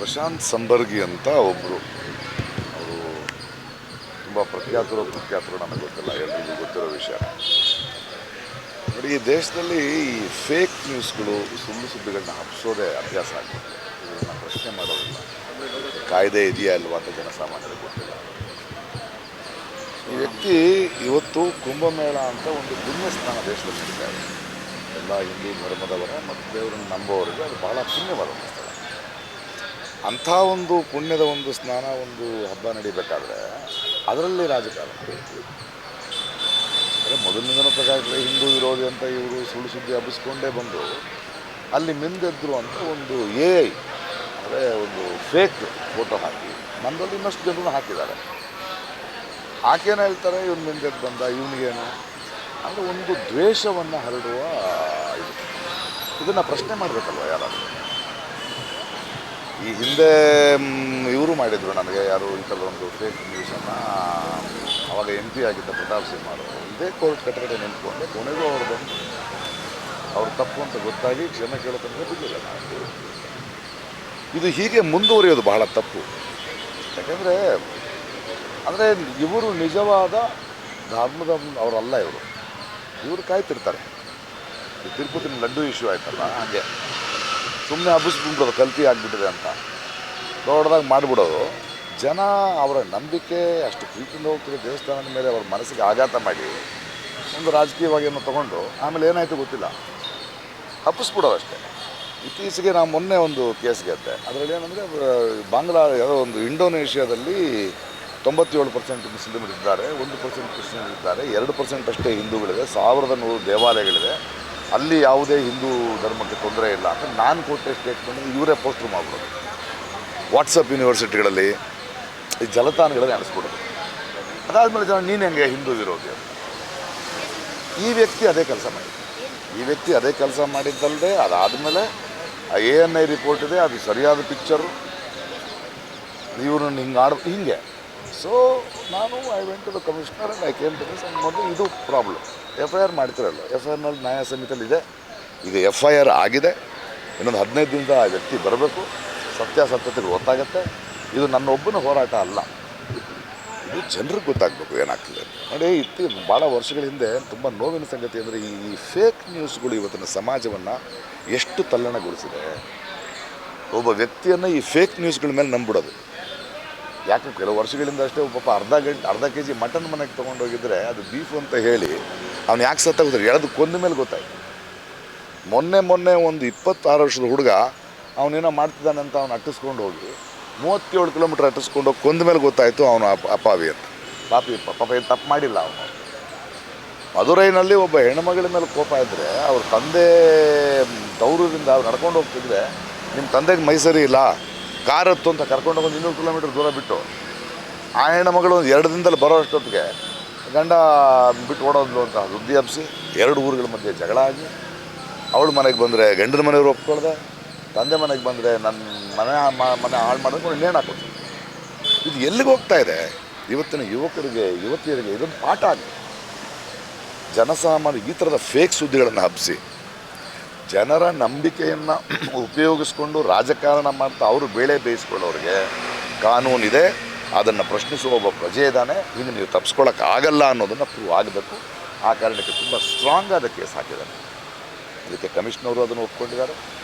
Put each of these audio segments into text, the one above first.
ಪ್ರಶಾಂತ್ ಸಂಬರ್ಗಿ ಅಂತ ಒಬ್ಬರು, ಅವರು ತುಂಬ ಪ್ರಖ್ಯಾತರು ನನಗೆ ಗೊತ್ತಿಲ್ಲ, ಎಲ್ರಿಗೂ ಗೊತ್ತಿರೋ ವಿಷಯ. ನೋಡಿ, ಈ ದೇಶದಲ್ಲಿ ಈ ಫೇಕ್ ನ್ಯೂಸ್ಗಳು, ಸುಳ್ಳು ಸುದ್ದಿಗಳನ್ನ ಹಬ್ಬಿಸೋದೇ ಅಭ್ಯಾಸ ಆಗ್ಬಿಟ್ಟು ಇದನ್ನು ಪ್ರಶ್ನೆ ಮಾಡೋದಿಲ್ಲ. ಕಾಯ್ದೆ ಇದೆಯಾ ಅಲ್ವಾ ಅಂತ ಜನಸಾಮಾನ್ಯರಿಗೆ ಗೊತ್ತಿಲ್ಲ. ಈ ವ್ಯಕ್ತಿ ಇವತ್ತು ಕುಂಭಮೇಳ ಅಂತ ಒಂದು ಪುಣ್ಯಸ್ನಾನ ದೇಶದಲ್ಲಿ ನಡೀತಾ ಇದೆ. ಎಲ್ಲ ಹಿಂದೂ ಧರ್ಮದವರ ಮತ್ತು ದೇವರನ್ನು ನಂಬೋವರಿಗೆ ಅದು ಬಹಳ ಪುಣ್ಯವಾದ ಒಂದು ಸ್ಥಳ. ಅಂಥ ಒಂದು ಪುಣ್ಯದ ಒಂದು ಸ್ನಾನ, ಒಂದು ಹಬ್ಬ ನಡೀಬೇಕಾದ್ರೆ ಅದರಲ್ಲಿ ರಾಜಕಾರಣ ಅಂದರೆ ಮೊದಲಿನಿಂದನೂ ಪ್ರಕಾರ ಹಿಂದೂ ವಿರೋಧಿ ಅಂತ ಇವರು ಸುಳ್ಳು ಸುದ್ದಿ ಹಬ್ಬಿಸ್ಕೊಂಡೇ ಬಂದು ಅಲ್ಲಿ ಮಿಂದೆದ್ರು ಅಂತ ಒಂದು ಅಂದರೆ ಒಂದು ಫೇಕ್ ಫೋಟೋ ಹಾಕಿ ನಮ್ಮಲ್ಲಿ ಇನ್ನಷ್ಟು ಜನರನ್ನು ಹಾಕಿದ್ದಾರೆ. ಆಕೆನ ಹೇಳ್ತಾರೆ ಇವನು ಮಿಂದೆದ್ದು ಬಂದ, ಇವನಿಗೇನು ಅಂದರೆ ಒಂದು ದ್ವೇಷವನ್ನು ಹರಡುವ ಇದನ್ನು ಪ್ರಶ್ನೆ ಮಾಡಬೇಕಲ್ವ ಯಾರಾದರೂ. ಈ ಹಿಂದೆ ಇವರು ಮಾಡಿದರು ನನಗೆ, ಯಾರು ಈ ಥರದ ಒಂದು ಫೇಕ್ ನ್ಯೂಸನ್ನು. ಆವಾಗ MP ಆಗಿದ್ದ ಪ್ರತಾಪ್ ಸಿಂಹ ಅವರು ಇದೇ ಕೋರ್ಟ್ ಕಟ್ಟಕಡೆ ನಿಂತ್ಕೊಂಡೆ, ಕೊನೆಗೂ ಅವರು ಬಂದು ಅವ್ರು ತಪ್ಪು ಅಂತ ಗೊತ್ತಾಗಿ ಕ್ಷಮೆ ಕೇಳೋತಂದ್ರೆ ಬಿಡಲಿಲ್ಲ ನಾನು. ಇದು ಹೀಗೆ ಮುಂದುವರಿಯೋದು ಬಹಳ ತಪ್ಪು. ಯಾಕೆಂದರೆ ಅಂದರೆ ಇವರು ನಿಜವಾದ ಧರ್ಮದ ಅವರಲ್ಲ. ಇವರು ಕಾಯ್ತಿರ್ತಾರೆ. ಈ ತಿರುಪತಿನ ಲಡ್ಡು ಇಶ್ಯೂ ಆಯ್ತಲ್ಲ, ಹಾಗೆ ಸುಮ್ಮನೆ ಹಬ್ಬಿಸ್ಬಿಡೋದು, ಕಲ್ತಿ ಆಗಿಬಿಟ್ಟಿದೆ ಅಂತ ದೊಡ್ಡದಾಗಿ ಮಾಡಿಬಿಡೋದು. ಜನ ಅವರ ನಂಬಿಕೆ ಅಷ್ಟು ಪ್ರೀತಿಯಿಂದ ಹೋಗ್ತಿರೋ ದೇವಸ್ಥಾನದ ಮೇಲೆ ಅವ್ರ ಮನಸ್ಸಿಗೆ ಆಘಾತ ಮಾಡಿ ಒಂದು ರಾಜಕೀಯವಾಗಿ ಏನೋ ತೊಗೊಂಡು ಆಮೇಲೆ ಏನಾಯಿತು ಗೊತ್ತಿಲ್ಲ, ಹಬ್ಬಿಸ್ಬಿಡೋದು ಅಷ್ಟೇ. ಇತ್ತೀಚೆಗೆ ನಾವು ಮೊನ್ನೆ ಒಂದು ಕೇಸ್ ಗೆದ್ದೆ. ಅದರಲ್ಲಿ ಏನಂದರೆ ಬಾಂಗ್ಲಾ ಯಾವುದೋ ಒಂದು ಇಂಡೋನೇಷ್ಯಾದಲ್ಲಿ 97% ಮುಸ್ಲಿಮರು ಇದ್ದಾರೆ, 1% ಕ್ರಿಶ್ಚಿಯನ್ಸ್ ಇದ್ದಾರೆ, 2% ಅಷ್ಟೇ ಹಿಂದೂಗಳಿದೆ, 1100 ದೇವಾಲಯಗಳಿದೆ, ಅಲ್ಲಿ ಯಾವುದೇ ಹಿಂದೂ ಧರ್ಮಕ್ಕೆ ತೊಂದರೆ ಇಲ್ಲ ಅಂತ ನಾನು ಕೊಟ್ಟೆ ಸ್ಟೇಟ್ಮೆಂಟ್ ಇವರೇ ಪೋಸ್ಟ್ರು ಮಾಡ್ಬಿಡೋದು. ವಾಟ್ಸಪ್ ಯೂನಿವರ್ಸಿಟಿಗಳಲ್ಲಿ ಈ ಜಲತಾಣಗಳಲ್ಲಿ ನಡೆಸ್ಬಿಡೋದು. ಅದಾದಮೇಲೆ ಜನ ನೀನು ಹೆಂಗೆ ಹಿಂದೂ ವಿರೋಧಿ ಅಂತ. ಈ ವ್ಯಕ್ತಿ ಅದೇ ಕೆಲಸ ಮಾಡಿದ್ದಲ್ಲದೆ ಅದಾದಮೇಲೆ ANI ರಿಪೋರ್ಟ್ ಇದೆ, ಅದು ಸರಿಯಾದ ಪಿಕ್ಚರು, ಇವ್ರನ್ನ ಹಿಂಗೆ. ಸೊ ನಾನು I went to the commissioner and I came to this. ಮೊದಲು ಇದು ಪ್ರಾಬ್ಲಮ್. FIR ಮಾಡ್ತಿರಲ್ಲ, FIRನಲ್ಲಿ ನ್ಯಾಯ ಸಮಿತಿಯಲ್ಲಿ ಇದೆ. ಈಗ FIR ಆಗಿದೆ, ಇನ್ನೊಂದು 15 ದಿನದ ಆ ವ್ಯಕ್ತಿ ಬರಬೇಕು, ಸತ್ಯಾಸತ್ಯತೆಗಳು ಗೊತ್ತಾಗುತ್ತೆ. ಇದು ನನ್ನ ಒಬ್ಬನ ಹೋರಾಟ ಅಲ್ಲ, ಇದು ಜನರಿಗೆ ಗೊತ್ತಾಗಬೇಕು ಏನಾಗ್ತದೆ. ನೋಡಿ, ಭಾಳ ವರ್ಷಗಳ ಹಿಂದೆ ತುಂಬ ನೋವಿನ ಸಂಗತಿ ಅಂದರೆ ಈ ಫೇಕ್ ನ್ಯೂಸ್ಗಳು ಇವತ್ತಿನ ಸಮಾಜವನ್ನು ಎಷ್ಟು ತಲ್ಲಣಗೊಳಿಸಿದೆ. ಒಬ್ಬ ವ್ಯಕ್ತಿಯನ್ನು ಈ ಫೇಕ್ ನ್ಯೂಸ್ಗಳ ಮೇಲೆ ನಂಬಿಡೋದು. ಯಾಕೆ ಕೆಲವು ವರ್ಷಗಳಿಂದ ಅಷ್ಟೇ ಒಬ್ಬ ಅರ್ಧ kg ಮಟನ್ ಮನೆಗೆ ತೊಗೊಂಡೋಗಿದ್ರೆ ಅದು ಬೀಫು ಅಂತ ಹೇಳಿ ಅವ್ನು ಯಾಕೆ ಸತ್ತಾಗೋದ್ರೆ ಎಳೆದು ಕೊಂದ ಮೇಲೆ ಗೊತ್ತಾಯ್ತು. ಮೊನ್ನೆ ಒಂದು 26 ವರ್ಷದ ಹುಡುಗ ಅವನೇನೋ ಮಾಡ್ತಿದ್ದಾನೆ ಅಂತ ಅವ್ನು ಅಟ್ಟಿಸ್ಕೊಂಡು ಹೋಗಿ 37 ಕಿಲೋಮೀಟ್ರ್ ಅಟ್ಟಿಸ್ಕೊಂಡು ಹೋಗಿ ಕೊಂದ ಮೇಲೆ ಗೊತ್ತಾಯಿತು ಅವನು ಅಪಾವಿ ಅಂತ. ಪಾಪ ಏನು ತಪ್ಪು ಮಾಡಿಲ್ಲ ಅವನು. ಮಧುರೈನಲ್ಲಿ ಒಬ್ಬ ಹೆಣ್ಣುಮಗಳ ಮೇಲೆ ಕೋಪ ಇದ್ದರೆ ಅವ್ರ ತಂದೆ ದೌರ್ಯದಿಂದ ಅವ್ರು ನಡ್ಕೊಂಡು ಹೋಗ್ತಿದ್ರೆ, ನಿಮ್ಮ ತಂದೆಗೆ ಮೈಸರಿ ಇಲ್ಲ, ಕಾರ್ ಹತ್ತು ಅಂತ ಕರ್ಕೊಂಡೋಗಿ 200 ಕಿಲೋಮೀಟ್ರ್ ದೂರ ಬಿಟ್ಟು ಆ ಹೆಣ್ಣುಮಗಳು 2 ದಿನದಲ್ಲಿ ಬರೋ ಅಷ್ಟೊತ್ತಿಗೆ ಗಂಡ ಬಿಟ್ಟು ಓಡೋದ್ಲು ಅಂತ ಸುದ್ದಿ ಹಬ್ಬಿಸಿ 2 ಊರುಗಳ ಮಧ್ಯೆ ಜಗಳ ಆಗಿ, ಅವಳು ಮನೆಗೆ ಬಂದರೆ ಗಂಡನ ಮನೆಯವರು ಒಪ್ಕೊಳ್ದೆ, ತಂದೆ ಮನೆಗೆ ಬಂದರೆ ನನ್ನ ಮನೆ ಹಾಳು ಮಾಡೋದು ಇನ್ನೇನು ಹಾಕೋದು. ಇದು ಎಲ್ಲಿಗೆ ಹೋಗ್ತಾ ಇದೆ? ಇವತ್ತಿನ ಯುವತಿಯರಿಗೆ ಇದೊಂದು ಪಾಠ ಆಗಿದೆ. ಜನಸಾಮಾನ್ಯ ಈ ಥರದ ಫೇಕ್ ಸುದ್ದಿಗಳನ್ನು ಹಬ್ಬಿಸಿ ಜನರ ನಂಬಿಕೆಯನ್ನು ಉಪಯೋಗಿಸ್ಕೊಂಡು ರಾಜಕಾರಣ ಮಾಡ್ತಾ ಅವರು ಬೇಳೆ ಬೇಯಿಸ್ಕೊಳ್ಳೋರಿಗೆ ಕಾನೂನಿದೆ, ಅದನ್ನು ಪ್ರಶ್ನಿಸುವ ಒಬ್ಬ ಪ್ರಜೆ ಇದ್ದಾನೆ. ಇನ್ನು ನೀವು ತಪ್ಪಿಸ್ಕೊಳ್ಳೋಕ್ಕಾಗಲ್ಲ ಅನ್ನೋದನ್ನು ಪ್ರೂವ್ ಆಗಬೇಕು. ಆ ಕಾರಣಕ್ಕೆ ತುಂಬ ಸ್ಟ್ರಾಂಗ್ ಆದ ಕೇಸ್ ಹಾಕಿದ್ದಾರೆ. ಅದಕ್ಕೆ ಕಮಿಷನರು ಅದನ್ನು ಒಪ್ಕೊಂಡಿದ್ದಾರೆ.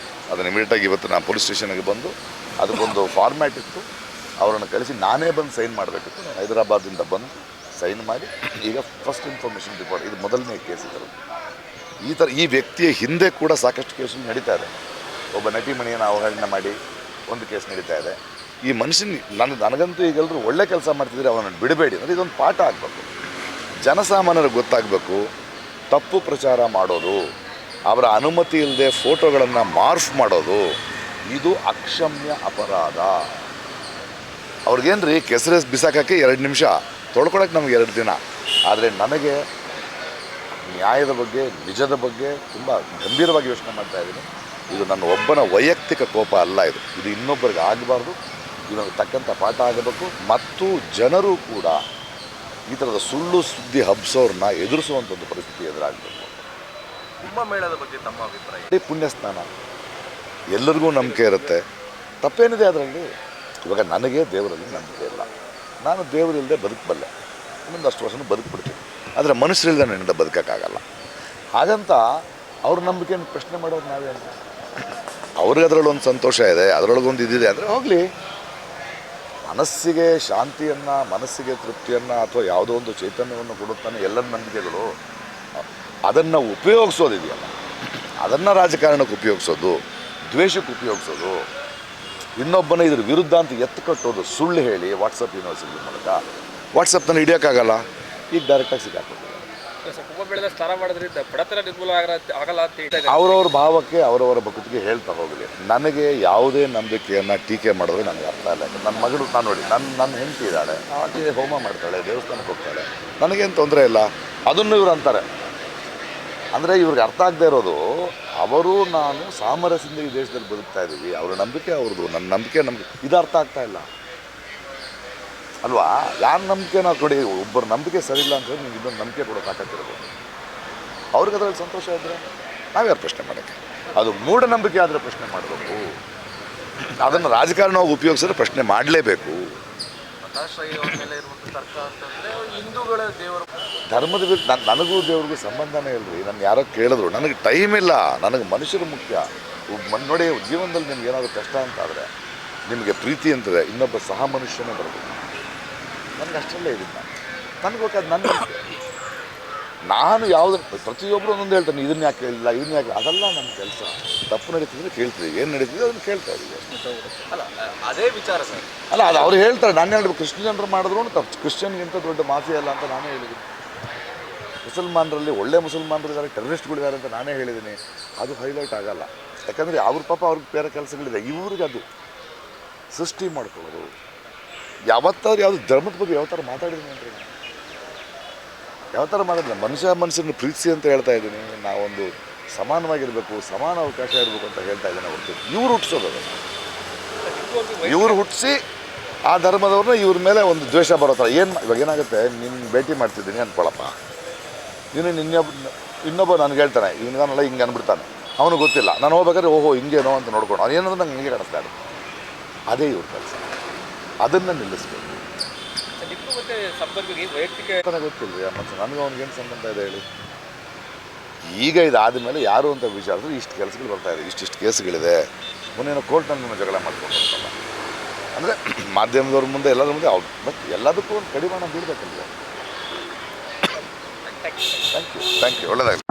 ಅದನ್ನು ಇಮಿಡಿಯೇಟಾಗಿ ಇವತ್ತು ನಾನು ಪೊಲೀಸ್ ಸ್ಟೇಷನ್ಗೆ ಬಂದು ಅದಕ್ಕೊಂದು ಫಾರ್ಮ್ಯಾಟ್ ಇತ್ತು, ಅವರನ್ನು ಕಳಿಸಿ ನಾನೇ ಬಂದು ಸೈನ್ ಮಾಡಬೇಕಿತ್ತು. ನಾನು ಹೈದರಾಬಾದಿಂದ ಬಂದು ಸೈನ್ ಮಾಡಿ ಈಗ ಫಸ್ಟ್ ಇನ್ಫಾರ್ಮೇಷನ್ ರಿಪೋರ್ಟ್, ಇದು ಮೊದಲನೇ ಕೇಸ್ ಇದ್ದರು. ಈ ವ್ಯಕ್ತಿಯ ಹಿಂದೆ ಕೂಡ ಸಾಕಷ್ಟು ಕೇಸು ನಡೀತಾ ಇದೆ. ಒಬ್ಬ ನಟಿಮಣಿಯನ್ನು ಅವಹೇಳನ ಮಾಡಿ ಒಂದು ಕೇಸ್ ನಡೀತಾ ಇದೆ. ಈ ಮನುಷ್ಯನ ನನಗಂತೂ ಈಗೆಲ್ಲರೂ ಒಳ್ಳೆ ಕೆಲಸ ಮಾಡ್ತಿದ್ರೆ ಅವನನ್ನು ಬಿಡಬೇಡಿ ಅಂದರೆ ಇದೊಂದು ಪಾಠ ಆಗಬೇಕು. ಜನಸಾಮಾನ್ಯರಿಗೆ ಗೊತ್ತಾಗಬೇಕು, ತಪ್ಪು ಪ್ರಚಾರ ಮಾಡೋದು, ಅವರ ಅನುಮತಿ ಇಲ್ಲದೆ ಫೋಟೋಗಳನ್ನು ಮಾರ್ಫ್ ಮಾಡೋದು ಇದು ಅಕ್ಷಮ್ಯ ಅಪರಾಧ. ಅವ್ರಿಗೇನು ರೀ ಕೆಸರು ಬಿಸಾಕಕ್ಕೆ 2 ನಿಮಿಷ, ತೊಳ್ಕೊಳಕ್ಕೆ ನಮಗೆ 2 ದಿನ. ಆದರೆ ನನಗೆ ನ್ಯಾಯದ ಬಗ್ಗೆ, ನಿಜದ ಬಗ್ಗೆ ತುಂಬ ಗಂಭೀರವಾಗಿ ಯೋಚನೆ ಮಾಡ್ತಾ ಇದ್ದೀನಿ. ಇದು ನನ್ನ ಒಬ್ಬನ ವೈಯಕ್ತಿಕ ಕೋಪ ಅಲ್ಲ, ಇದು ಇನ್ನೊಬ್ಬರಿಗೆ ಆಗಬಾರ್ದು. ಇದನ್ನು ತಕ್ಕಂಥ ಪಾಠ ಆಗಬೇಕು. ಮತ್ತು ಜನರು ಕೂಡ ಈ ಥರದ ಸುಳ್ಳು ಸುದ್ದಿ ಹಬ್ಬಿಸೋರನ್ನ ಎದುರಿಸುವಂಥದ್ದು ಪರಿಸ್ಥಿತಿ ಎದುರಾಗಬೇಕು. ಕುಂಭಮೇಳದ ಬಗ್ಗೆ ತಮ್ಮ ಅಭಿಪ್ರಾಯ? ಪುಣ್ಯಸ್ನಾನ ಎಲ್ಲರಿಗೂ ನಂಬಿಕೆ ಇರುತ್ತೆ. ತಪ್ಪೇನಿದೆ ಅದರಲ್ಲಿ? ಇವಾಗ ನನಗೆ ದೇವರಲ್ಲಿ ನಂಬಿಕೆ ಇಲ್ಲ, ನಾನು ದೇವರಿಲ್ಲದೆ ಬದುಕಬಲ್ಲೆ, ಇನ್ನೊಂದಷ್ಟು ವರ್ಷನೂ ಬದುಕ್ಬಿಡ್ತೀನಿ. ಆದರೆ ಮನುಷ್ಯರಿಲ್ಲದೆ ನನ್ನಿಂದ ಬದುಕೋಕ್ಕಾಗಲ್ಲ. ಹಾಗಂತ ಅವ್ರ ನಂಬಿಕೆಯನ್ನು ಪ್ರಶ್ನೆ ಮಾಡೋದು ನಾವೇನು? ಅವ್ರಿಗೆ ಅದರಲ್ಲೊಂದು ಸಂತೋಷ ಇದೆ, ಅದರೊಳಗೊಂದು ಇದಿದೆ ಅಂದರೆ ಹೋಗಲಿ. ಮನಸ್ಸಿಗೆ ಶಾಂತಿಯನ್ನು, ಮನಸ್ಸಿಗೆ ತೃಪ್ತಿಯನ್ನು ಅಥವಾ ಯಾವುದೋ ಒಂದು ಚೈತನ್ಯವನ್ನು ಕೊಡುತ್ತಾನೆ ಎಲ್ಲರ ನಂಬಿಕೆಗಳು. ಅದನ್ನು ಉಪಯೋಗಿಸೋದಿದೆಯಲ್ಲ, ಅದನ್ನು ರಾಜಕಾರಣಕ್ಕೆ ಉಪಯೋಗಿಸೋದು, ದ್ವೇಷಕ್ಕೆ ಉಪಯೋಗಿಸೋದು, ಇನ್ನೊಬ್ಬನ ಇದ್ರ ವಿರುದ್ಧ ಅಂತ ಎತ್ತು ಕಟ್ಟೋದು, ಸುಳ್ಳು ಹೇಳಿ ವಾಟ್ಸಪ್ ಯೂನಿವರ್ಸಿಟಿ ಮೂಲಕ. ವಾಟ್ಸಪ್ನಲ್ಲಿ ಹಿಡಿಯೋಕ್ಕಾಗಲ್ಲ, ಈಗ ಡೈರೆಕ್ಟಾಗಿ ಸಿಕ್ಕಾಕೋದು. ಕುಂಭಮೇಳದ ಸ್ನಾನ ಮಾಡೋದ್ರಿಂದ ಬಡತನ ನಿರ್ಮೂಲ ಆಗಲ್ಲ ಅಂತ ಹೇಳ್ತಾರೆ. ಅವರವ್ರ ಭಾವಕ್ಕೆ ಅವರವರ ಭಕ್ತಿಗೆ ಹೇಳ್ತಾ ಹೋಗಲಿ. ನನಗೆ ಯಾವುದೇ ನಂಬಿಕೆಯನ್ನು ಟೀಕೆ ಮಾಡಿದ್ರೆ ನನಗೆ ಅರ್ಥ ಇಲ್ಲ. ನನ್ನ ಮಗಳು ನಾನು ನೋಡಿ, ನನ್ನ ಹೆಂಡತಿ ಇದ್ದಾಳೆ, ಆಕೆ ಹೋಮ ಮಾಡ್ತಾಳೆ, ದೇವಸ್ಥಾನಕ್ಕೆ ಹೋಗ್ತಾಳೆ, ನನಗೇನು ತೊಂದರೆ ಇಲ್ಲ. ಅದನ್ನು ಇವ್ರು ಅಂತಾರೆ. ಅಂದರೆ ಇವ್ರಿಗೆ ಅರ್ಥ ಆಗದೆ ಇರೋದು, ಅವರು ನಾನು ಸಾಮರಸ್ಯದಿಂದ ಈ ದೇಶದಲ್ಲಿ ಬದುಕ್ತಾ ಇದ್ದೀವಿ, ಅವರ ನಂಬಿಕೆ ಅವ್ರದ್ದು, ನನ್ನ ನಂಬಿಕೆ ನಮಗೆ ಇದು ಅರ್ಥ ಆಗ್ತಾ ಇಲ್ಲ ಅಲ್ವಾ? ಯಾರ ನಂಬಿಕೆ ನಾವು ಕೊಡಿ, ಒಬ್ಬರ ನಂಬಿಕೆ ಸರಿ ಇಲ್ಲ ಅಂತ ಹೇಳಿ ನಿಮ್ಗೆ ಇನ್ನೊಂದು ನಂಬಿಕೆ ಕೊಡೋ ತಾಕತ್ತಿರ್ಬೋದು. ಅವ್ರಿಗೆ ಅದರಲ್ಲಿ ಸಂತೋಷ ಇದ್ದರೆ ನಾವ್ಯಾರು ಪ್ರಶ್ನೆ ಮಾಡೋಕ್ಕೆ? ಅದು ಮೂಢನಂಬಿಕೆ ಆದರೆ ಪ್ರಶ್ನೆ ಮಾಡಬೇಕು. ಅದನ್ನು ರಾಜಕಾರಣವಾಗಿ ಉಪಯೋಗಿಸಿದ್ರೆ ಪ್ರಶ್ನೆ ಮಾಡಲೇಬೇಕು. ಧರ್ಮದ ಬಿಟ್ಟು ನನಗೂ ದೇವ್ರಿಗೂ ಸಂಬಂಧನೇ ಇಲ್ಲರಿ. ನಾನು ಯಾರೋ ಕೇಳಿದ್ರು, ನನಗೆ ಟೈಮ್ ಇಲ್ಲ, ನನಗೆ ಮನುಷ್ಯರು ಮುಖ್ಯ. ನೋಡಿ, ಜೀವನದಲ್ಲಿ ನಿಮ್ಗೆ ಏನಾದರೂ ಕಷ್ಟ ಅಂತಾದರೆ, ನಿಮಗೆ ಪ್ರೀತಿ ಅಂತದೆ, ಇನ್ನೊಬ್ಬ ಸಹ ಮನುಷ್ಯನೇ ಬರಬೇಕು. ನನಗೆ ಅಷ್ಟರಲ್ಲೇ ಇದ್ದೀನಿ. ನನಗೆ ಬೇಕಾದ ನನ್ನ ನಾನು ಯಾವುದು ಪ್ರತಿಯೊಬ್ಬರು ಒಂದೊಂದು ಹೇಳ್ತಾನೆ, ಇದನ್ನ ಯಾಕೆ ಹೇಳಿಲ್ಲ, ಇದನ್ನ ಯಾಕೆ, ಅದೆಲ್ಲ ನಮ್ಮ ಕೆಲಸ. ತಪ್ಪು ನಡೀತಿದ್ರೆ ಕೇಳ್ತೀವಿ, ಏನು ನಡೀತಿದೆ ಅದನ್ನು ಕೇಳ್ತಾ ಇದ್ದೀವಿ. ಅಲ್ಲ, ಅದೇ ವಿಚಾರ ಸರ್. ಅಲ್ಲ, ಅದು ಅವ್ರು ಹೇಳ್ತಾರೆ. ನಾನು ಹೇಳ್ಬೇಕು, ಕ್ರಿಶ್ಚಿಯನ್ರು ಮಾಡಿದ್ರು ತಪ್ಪು, ಕ್ರಿಶ್ಚಿಯನ್ಗಿಂತ ದೊಡ್ಡ ಮಾಫಿಯಾ ಅಲ್ಲ ಅಂತ ನಾನೇ ಹೇಳಿದ್ದೀನಿ. ಮುಸಲ್ಮಾನರಲ್ಲಿ ಒಳ್ಳೆ ಮುಸಲ್ಮಾನರಿದ್ದಾರೆ, ಟೆರರಿಸ್ಟ್ಗಳಿದ್ದಾರೆ ಅಂತ ನಾನೇ ಹೇಳಿದ್ದೀನಿ. ಅದು ಹೈಲೈಟ್ ಆಗಲ್ಲ, ಯಾಕಂದರೆ ಅವ್ರ ಪಾಪ ಅವ್ರಿಗೆ ಬೇರೆ ಕೆಲಸಗಳಿದೆ. ಇವ್ರಿಗೆ ಅದು ಸೃಷ್ಟಿ ಮಾಡ್ಕೊಳ್ಳೋದು. ಯಾವತ್ತಾದ್ರು ಯಾವುದು ಧರ್ಮದ ಬಗ್ಗೆ ಯಾವ ಥರ ಮಾತಾಡಿದ್ದೀನಿ ಅಂದರೆ, ಯಾವ ಥರ ಮಾತಾಡಿದೆ? ಮನುಷ್ಯನ ಪ್ರೀತಿಸಿ ಅಂತ ಹೇಳ್ತಾ ಇದ್ದೀನಿ. ನಾವೊಂದು ಸಮಾನವಾಗಿರಬೇಕು, ಸಮಾನ ಅವಕಾಶ ಇರಬೇಕು ಅಂತ ಹೇಳ್ತಾ ಇದ್ದೀನಿ ಹೊರತು ಇವ್ರು ಹುಟ್ಟಿಸೋದು. ಇವ್ರು ಹುಟ್ಟಿಸಿ ಆ ಧರ್ಮದವ್ರನ್ನ ಇವ್ರ ಮೇಲೆ ಒಂದು ದ್ವೇಷ ಬರೋ ಥರ. ಇವಾಗ ಏನಾಗುತ್ತೆ, ನಿನ್ನ ಭೇಟಿ ಮಾಡ್ತಿದ್ದೀನಿ ಅಂದ್ಕೊಳಪ್ಪ, ನೀನು ಇನ್ನೊಬ್ಬ ನನಗೆ ಹೇಳ್ತಾನೆ, ಇವನಿಗಾನಲ್ಲ ಹಿಂಗೆ ಅಂದ್ಬಿಡ್ತಾನೆ, ಅವನು ಗೊತ್ತಿಲ್ಲ. ನಾನು ಹೋಗ್ಬೇಕಾದ್ರೆ ಓಹೋ ಹಿಂಗೇನೋ ಅಂತ ನೋಡ್ಕೊಂಡು ಅವ್ನು ಏನಂದ್ರೆ ನಂಗೆ ಹಿಂಗೆ ಕಾಣಿಸ್ತಾ ಇದೆ. ಅದೇ ಇವ್ರ ಕೆಲಸ, ಅದನ್ನು ನಿಲ್ಲಿಸ್ಬೇಕು. ಗೊತ್ತಿಲ್ಲ ರೀ ಮತ್ತು ನನಗೆ ಅವ್ನಿಗೇನು ಸಂಬಂಧ ಇದೆ ಹೇಳಿ? ಈಗ ಇದಾದ ಮೇಲೆ ಯಾರು ಅಂತ ವಿಚಾರಿಸಿದ್ರೆ ಇಷ್ಟು ಕೆಲಸಗಳು ಬರ್ತಾಯಿದೆ, ಇಷ್ಟಿಷ್ಟು ಕೇಸ್ಗಳಿದೆ. ಮೊನ್ನೇನೋ ಕೋರ್ಟ್ನಲ್ಲಿ ಜಗಳ ಮಾಡ್ಕೊಂಡು ಅಂದರೆ ಮಾಧ್ಯಮದವ್ರ ಮುಂದೆ ಎಲ್ಲರ ಮುಂದೆ ಅವ್ರು, ಬಟ್ ಎಲ್ಲದಕ್ಕೂ ಒಂದು ಕಡಿವಾಣ ಬೀಳ್ಬೇಕಲ್ವ? ಥ್ಯಾಂಕ್ ಯು, ಒಳ್ಳೆಯದಾಗಲಿ.